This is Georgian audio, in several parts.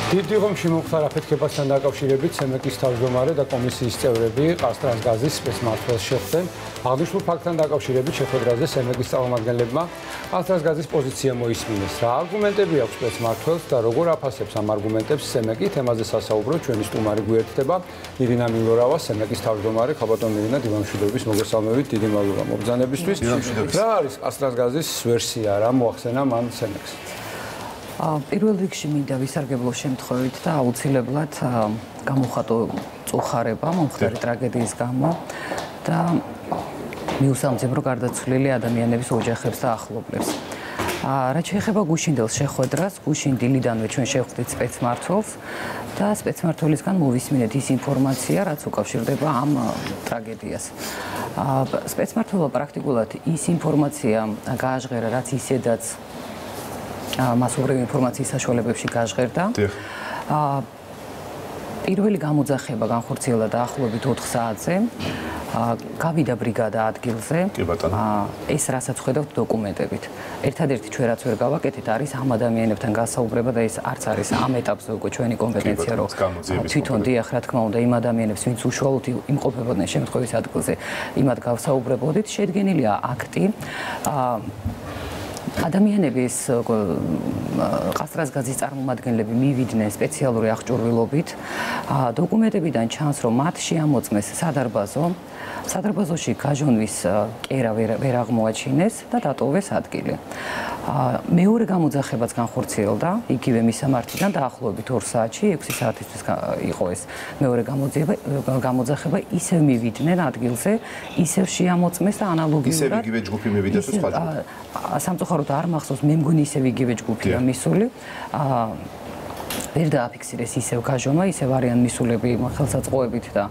დიდი ღომში მომხდარ აფეთქებასთან დაკავშირებით სემეკის თავმჯდომარე და კომისიის წევრები ყაზტრასგაზის სპეცმმართველს შეხვდნენ. აღნიშნულ ფაქტთან დაკავშირებით შეხვედრაზე სემეკის წარმომადგენლებმა ყაზტრასგაზის პოზიცია მოისმინეს. Რა არგუმენტები აქვს სპეცმმართველს და როგორ აფასებს ამ არგუმენტებს სემეკი? თემაზე სასაუბროთ ჩვენი სტუმარი გვერდდება ირინა მილორავა, სემეკის თავმჯდომარე. ხაბატონ ირინა, დივანშვიდობის მოგესალმებით, დიდი მადლობა მობრძანებისთვის. რა არის ყაზტრასგაზის ვერსია, რა მოახსენა მან სემეკს? პირველ რიგში მინდა ვისარგებლო შემთხვევით და აუცილებლად გამოხატო წუხარება მომხდარი ტრაგედიის გამო და მიუსამძიმრო გარდაცვლილი ადამიანების ოჯახებს და ახლობლებს. რაც შეეხება გუშინდელ შეხვედრას, გუშინ დილიდანვე ჩვენ შევხვდით სპეცმმართველს და სპეცმმართველისგან მოვისმინეთ ის ინფორმაცია, რაც უკავშირდება ამ ტრაგედიას. სპეცმმართველმა პრაქტიკულად ის ინფორმაცია გააჟღერა, რაც ისედაც მასობრივი ინფორმაციის საშუალებებში გაჟღერდა. პირველი გამოძახება განხორციელდა დაახლოებით 4 საათზე. გავიდა ბრიგადა ადგილზე. ეს რასაც ხედავთ დოკუმენტებით. ერთადერთი ჩვენ რაც ვერ გავაკეთეთ არის ამ ადამიანებთან გასაუბრება და ეს არც არის ამ ეტაპზე უკვე ჩვენი კომპეტენცია, რომ თვითონ დიახ, რა თქმა უნდა, იმ ადამიანებს, ვინც უშუალოდ იმყოფებოდნენ შემთხვევის ადგილზე, იმათ გავსაუბრებოდით. შედგენილია აქტი. ადამიანების ყაზტრასგაზის წარმომადგენლები მივიდნენ სპეციალური აღჭურვილობით. დოკუმენტებიდან ჩანს, რომ მათ შეამოწმეს სადარბაზოში გაჟონვის კერა ვერ აღმოაჩინეს და დატოვეს ადგილი. მეორე გამოძახებაც განხორციელდა იგივე მისამართიდან დაახლოებით 2 საათში, 6 საათისთვის იყო ეს მეორე გამოძახება, ისევ მივიდნენ ადგილზე, ისევ შეამოწმეს და ანალოგიურად იგივე ჯგუფი მივიდა თუ სხვა ჯგუფი. სამწუხაროდ არ მახსოვს, მე მგონი ისევ იგივე ჯგუფია მისული. ვერ დააფიქსირეს ისევ გაჟონვა, ისევ არიან მისულები ხელსაწყოებით და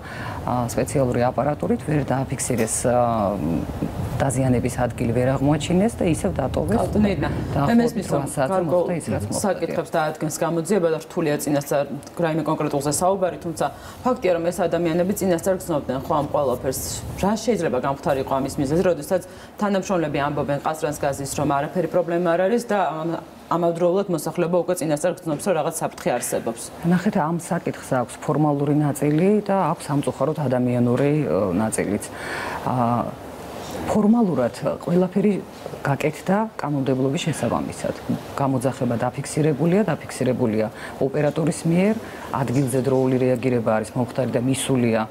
სპეციალური აპარატურით, ვერ დააფიქსირეს დაზიანების ადგილი ვერ აღმოაჩინეს და ისევ დატოვეს. მე მესმის რომ საკითხებს დაადგენს გამოძიება და რთულია წინასწარ რაიმე კონკრეტულზე საუბარი, თუმცა ფაქტია რომ ეს ადამიანები წინასწარ გრძნობდნენ ხო ამ ყველაფერს. რა შეიძლება გამხდარი იყო ამის მიზეზი, როდესაც თანამშრომლები ამბობენ ყაზტრასგაზის რომ არაფერი პრობლემა არ არის და ამავდროულად მოსახლეობა უკვე წინასწარ გრძნობს რომ რაღაც საფრთხე არსებობს. ნახეთ, ამ საკითხს აქვს ფორმალური ნაწილი და აქვს სამწუხაროდ ადამიანური ნაწილიც. ფორმალურად ყველაფერი გაკეთდა კანონმდებლობის შესაბამისად. გამოძახება დაფიქსირებულია ოპერატორის მიერ, ადგილზე დროული რეაგირება არის მომხდარი და მისულია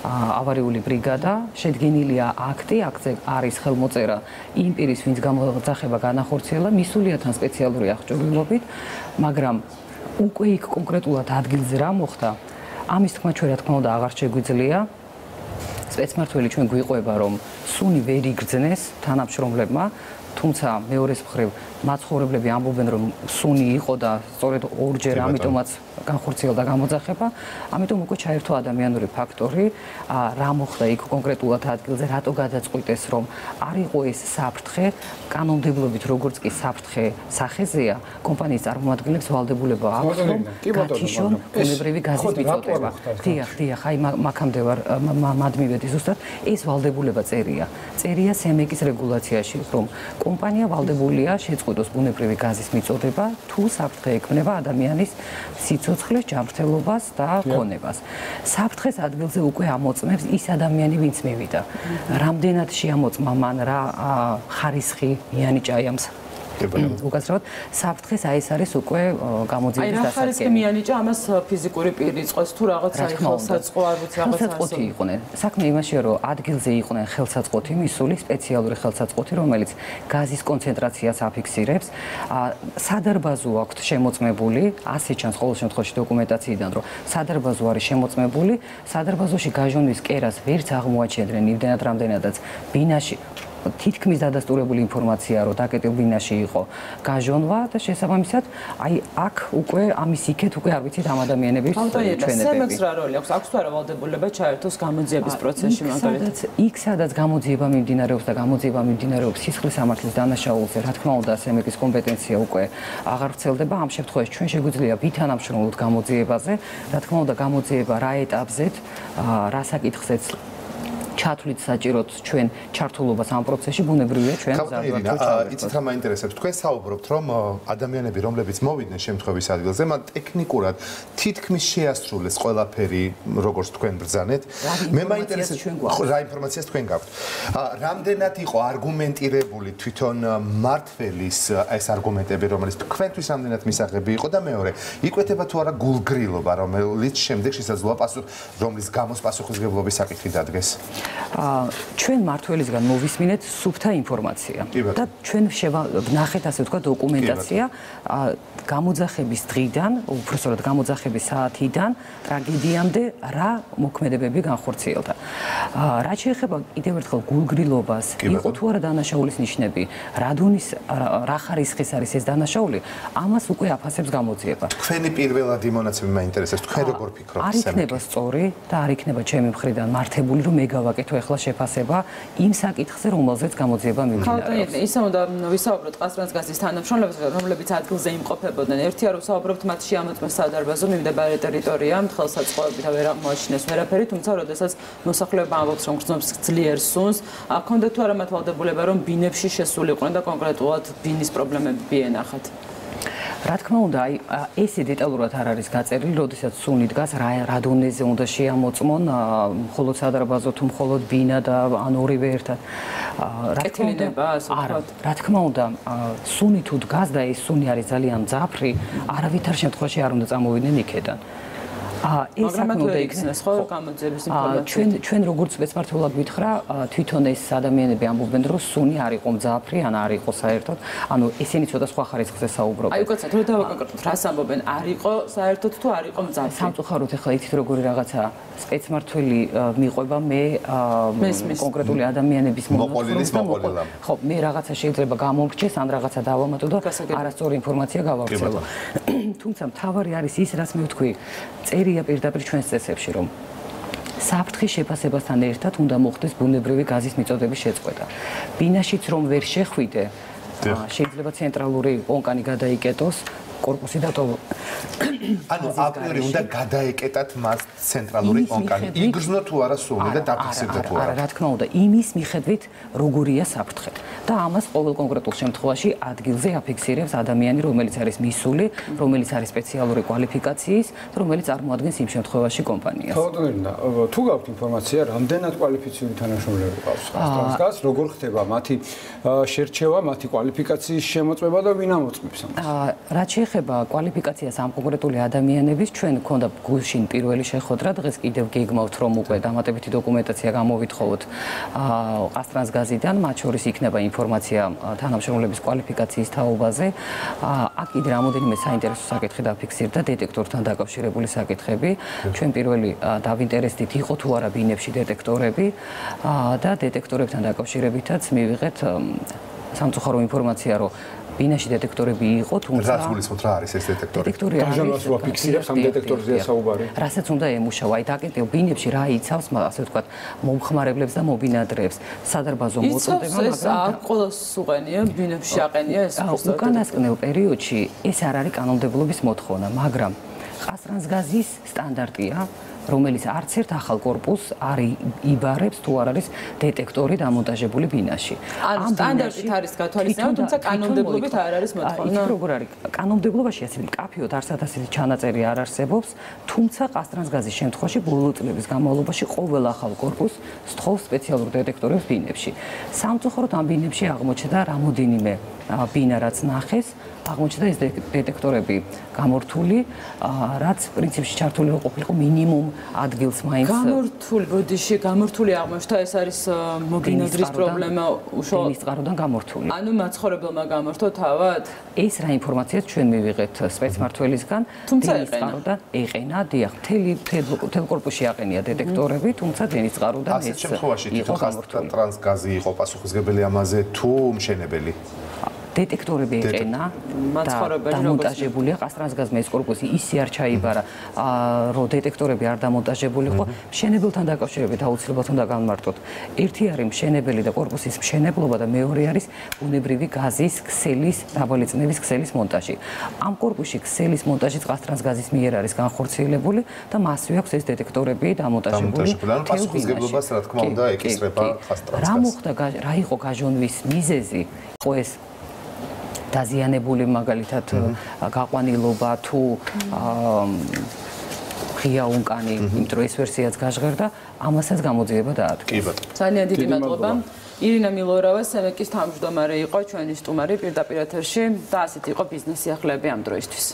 ავარიული ბრიგადა, შედგენილია აქტი, აქტზე არის ხელმოწერა იმ პირის, ვინც გამოძახება განახორციელა, მისულია თან სპეციალური აღჭურვილობით, მაგრამ უკვე იქ კონკრეტულად ადგილზე რა მოხდა, ამის თქმა ჩვენ რა თქმა უნდა აღარ შეგვიძლია. სპეცმმართველი ჩვენ გვიყვება, რომ სუნი ვერ იგრძნეს თანამშრომლებმა, თუმცა მეორეს მხრივ მაცხოვრებლები ამბობენ, რომ სუნი იყო და სწორედ ორჯერ ამიტომაც განხორციელდა გამოძახება, ამიტომ უკვე ჩაერთო ადამიანური ფაქტორი, რა მოხდა იქ კონკრეტულად ადგილზე, რატო გადაწყვიტეს, რომ არ იყო ეს საფრთხე, კანონმდებლობით როგორც კი საფრთხე სახეზეა, კომპანიის წარმომადგენლებს ვალდებულება აქვს, რომ გათიშონ ბუნებრივი გაზის მიწოდება. დიახ, აი მაგამდე ვარ, მად მივედი ზუსტად, ეს ვალდებულება წერია სემეკის რეგულაციაში, რომ კომპანია ვალდებულია შეწყვიტოს ბუნებრივი გაზის მიწოდება, თუ საფრთხე ექმნება ადამიანის სიცოცხლის, ჯანმრთელობას და ქონებას. საფრთხეს ადგილზე უკვე ამოწმებს ის ადამიანი, ვინც მივიდა. რამდენად შეამოწმა მან, რა ხარისხი მიანიჭა ამს. უკაცრავად საფრთხეს აი ეს არის უკვე გამოძიების დასაწყისი. აი რა ხარისხი მიანიჭა ამას ფიზიკური პირი წყვეს თუ რაღაცა ხელსაწყო არ ვიცი რაღაცა ხელსაწყოთი იყვნენ. საქმე იმაშია რომ ადგილზე იყვნენ ხელსაწყოთი მისული, სპეციალური ხელსაწყოთი, რომელიც გაზის კონცენტრაციას აფიქსირებს. სადარბაზო აქვს შემოწმებული, ასე ჩანს ყოველ შემთხვევაში დოკუმენტაციიდან, რომ სადარბაზო არის შემოწმებული, სადარბაზოში გაჟონვის კერას ვერც აღმოაჩენდნენ იმდენად რამდენადაც ბინაში თითქმის დადასტურებული ინფორმაცია, რომ დაკეტილ ბინაში იყო გაჟონვა და შესაბამისად, აი აქ უკვე ამის იქეთ უკვე არ ვიცით ამ ადამიანების ჩვენებები. სემეკს რა როლი აქვს? აქვს თუ არა ვალდებულება ჩაერთოს გამოძიების პროცესში მაგალითად? იქ სადაც გამოძიება მიმდინარეობს და გამოძიება მიმდინარეობს სისხლის სამართლის დანაშაულზე, რა თქმა უნდა, სემეკის კომპეტენცია უკვე აღარ ვრცელდება. ამ შემთხვევაში ჩვენ შეგვიძლია ვითანამშრომლოთ გამოძიებაზე, რა თქმა უნდა, გამოძიება რა ეტაპზეც, რა საკითხზეც ჩათვლით საჭიროთ ჩვენ ჩართულობას ამ პროცესში, ბუნებრივია ჩვენ ზარდვართ. იცით რა მაინტერესებს? თქვენ საუბრობთ, რომ ადამიანები, რომლებიც მოვიდნენ შემთხვევის ადგილზე, მათ ტექნიკურად თითქმის შეასრულეს ყველაფერი, როგორც თქვენ ბრძანეთ. მე მაინტერესებს რა ინფორმაციას თქვენ გაქვთ. რამდენად იყო არგუმენტირებული თვითონ მმართველის ეს არგუმენტები, რომელიც თქვენთვის რამდენად მისაღები იყო და მეორე, იკვეთება თუ არა გულგრილობა, რომელიც შემდეგ შესაძლოა რომლის გამოს პასუხისმგებლობის საკითხი დადგეს. ჩვენ მმართველისგან მოვისმინეთ სუფთა ინფორმაცია და ჩვენ ვნახეთ ასე ვთქვა დოკუმენტაცია გამოძახების დღიდან, უпростоრად გამოძახების საათიდან ტრაგედიამდე რა მოქმედებები განხორციელდა. რაც შეეხება კიდევ ერთხელ გულგრილობას, იყო თუ არა დანაშაულის ნიშნები, რა ხარისხის არის ეს დანაშაული, ამას უკვე აფასებს გამოძიება. თქვენი პირველადი მონაცემი მაინტერესებს, თქვენ როგორ ფიქრობთ? არ იქნება სწორი და არ იქნება ჩემი მხრიდან მართებული, რომ მე გავაკეთო ახლა შეფასება იმ საკითხზე, რომელზეც გამოძიება მიმდინარეობს. ისე უნდა ვისაუბროთ ყაზრანსგაზის თანამშრომლებს, რომლებიც ადგილზე იმყოფებოდნენ. ერთია რომ ვსაუბრობთ მათ შეამოწმეს სადარბაზო მიმდებარე ტერიტორია, ხელსაწყოები და ვერ აღმოაჩინეს ვერაფერი, თუმცა როდესაც მოსახლეობა ამბობს, რომ გრძნობს ძლიერ სუნს, აქონდა თუ არა მათ ვალდებულება, რომ ბინებში შესულიყვნენ და კონკრეტულად ბინის პრობლემები მიენახათ. რა თქმა უნდა, ესე დეტალურად არ არის გაწერილი, როდესაც სუნი დგას, რა დონეზე უნდა შეამოწმონ, მხოლოდ სადარბაზო თუ მხოლოდ ბინა და ან ორივე ერთად. რა თქმა უნდა, სუნი თუ დგას და ეს სუნი არის ძალიან მძაფრი, არავითარ შემთხვევაში არ უნდა წამოვიდნენ იქედან. მაგრამ უნდა იქნეს ხო გამოძიების ინფორმაცია. ჩვენ როგორც სპეცმმართველად ვითხრა, თვითონ ეს ადამიანები ამბობენ, რომ სუნი არ იყო მძაფრი, ან არ იყო საერთოდ, ანუ ესენი ცოტა სხვა ხარისხზე საუბრობენ. აი უკაცრავად რომ დავაკონკრეტოთ, რას ამბობენ, არ იყო საერთოდ თუ არ იყო მძაფრი. სამწუხაროდ ახლა იცით როგორი რაღაცა სპეცმმართველი მიყვება მე კონკრეტული ადამიანების მოყოლილის მოყოლილა. ხო, მე რაღაცა შეიძლება გამომრჩეს, ან რაღაცა დავამატო და არასწორი ინფორმაცია გავავრცელო. თუმცა მთავარი არის ის, რაც მე ვთქვი, წერია პირდაპირ ჩვენს წესებში, რომ საფრთხის შეფასებასთან ერთად უნდა მოხდეს ბუნებრივი გაზის მიწოდების შეწყვეტა. ბინაშიც რომ ვერ შეხვიდე, შეიძლება ცენტრალური კონკანი გადაიკეტოს, корпуси დატოვო. ანუ აპრიორი უნდა გადაეკეტათ მას ცენტრალური კონკანი. იგრძნო თუ არა სული და დაფიქსირდა თუ არა. რა თქმა უნდა, იმის მიხედვით როგორია საფრთხე. და ამას ყოველ კონკრეტულ შემთხვევაში ადგილზე აფიქსირებს ადამიანი, რომელიც არის მისული, რომელიც არის სპეციალური კვალიფიკაციის, რომელიც წარმოადგენს იმ შემთხვევაში კომპანიას. თუ გაქვთ ინფორმაცია, რამდენად კვალიფიციური თანამშრომლები ყავს ყაზრანსგაზს, როგორ ხდება მათი შერჩევა, მათი კვალიფიკაციის შემოწმება და ვინ ამოწმებს ამას? რაც შეეხება კვალიფიკაციას ამ კონკრეტული ადამიანების, ჩვენ გქონდა გულშინ პირველი შეხვედრა, დღეს კიდევ გეგმავთ, რომ უკვე დამატებითი დოკუმენტაცია გამოვითხოვოთ ყაზრანსგაზიდან, მათ შორის იქნება ინფორმაცია თანამშრომლების კვალიფიკაციის თაობაზე. აქ კიდე რამოდენიმე საინტერესო საკითხი დაფიქსირდა დეტექტორთან დაკავშირებული საკითხები. ჩვენ პირველი დავინტერესდით იყო თუ არა ბინებში დეტექტორები და დეტექტორებთან დაკავშირებითაც მივიღეთ სამწუხარო ინფორმაცია, რომ ბინაში დეტექტორები იყო, თუმცა რაც გულისხმობთ რა არის ეს დეტექტორი? დეტექტორი ამჟამად რო აფიქსირებს ამ დეტექტორზეა საუბარი. რასაც უნდა ემუშავა, აი დაკეტილ ბინებში რა იცავს, ასე ვთქვათ, მომხმარებლებს და მობინადრებს, სადარბაზო მოწოდება, მაგრამ ეს ყოველს უყენია ბინებში აყენია ეს უკანასკნელ პერიოდში ეს არ არის კანონმდებლობის მოთხოვნა, მაგრამ ყაზრანსგაზის სტანდარტია, რომელიც არც ერთ ახალ корпуს არ იბარებს თუ არ არის დეტექტორი დამონტაჟებული ბინაში. ანუ სტანდარტით არის გათვალისწინებული, თუმცა კანონმდებლობით არ არის მოთხოვნა. იქ როგორ არის? კანონმდებლობაში ასე მკაფიოდ არცათასეთი ჩანაწერი არ არსებობს, თუმცა ყაზრანსგაზის შემთხვევაში ბოლო წლების განმავლობაში ყოველ ახალ корпуს სთხოვს სპეციალურ დეტექტორებს ბინებში. სამწუხაროდ ამ ბინებში აღმოჩნდა რამოდენიმე ბინა რაც ნახეს, აღმოჩნდა ეს დეტექტორები გამორთული, რაც პრინციპში ჩართული ყოფილიყო მინიმუმ ადგილს მაინც გამორთული აღმოჩნდა, ეს არის მობინადრის პრობლემა უშუალოდ წყაროდან გამორთული. ანუ მაცხოვრებელმა გამორთო თავად? ეს რა ინფორმაციაც ჩვენ მივიღეთ სპეცმმართველისგან, თუმცა ეყენა, დიახ, მთელ корпуსში აყენია დეტექტორები, თუმცა დენის წყაროდან ეს ასეთ შემთხვევაში თვითონ ყაზრანსგაზი იყო პასუხისმგებელი ამაზე თუ მშენებელი? დეტექტორები ეყენა და დამონტაჟებულია ყასტრანსგაზმა ეს корпуსი ისე არ ჩაიბარა რომ დეტექტორები არ დამონტაჟებულიყო მშენებელთან დაკავშირებით აუცილებლად უნდა განმარტოთ ერთი არის მშენებელი და корпуსის მშენებლობა და მეორე არის ბუნებრივი გაზის ქსელის დაბალი წნევის ქსელის მონტაჟი ამ корпуსში ქსელის მონტაჟი ყასტრანსგაზის მიერ არის განხორციელებული და მასვე აქვს ეს დეტექტორები დამონტაჟებული ანუ პასუხისმგებლობას რა თქმა უნდა ეკისრება ყასტრანსგაზს რა მოხდა რა იყო გაჟონვის მიზეზი იყო ეს დაზიანებული მაგალითად გაყვანილობა თუ ღია უნკანი იმიტომ რომ ეს ვერსიაც გაჟღერდა ამასაც გამოძიება დაადგა კი ბატონო ძალიან დიდი მადლობა ირინა მილორავა სემეკის თავმჯდომარე იყო ჩვენი სტუმარი პირდაპირ ეთერში და ასეთ იყო ბიზნეს სიახლეები ამ დროისთვის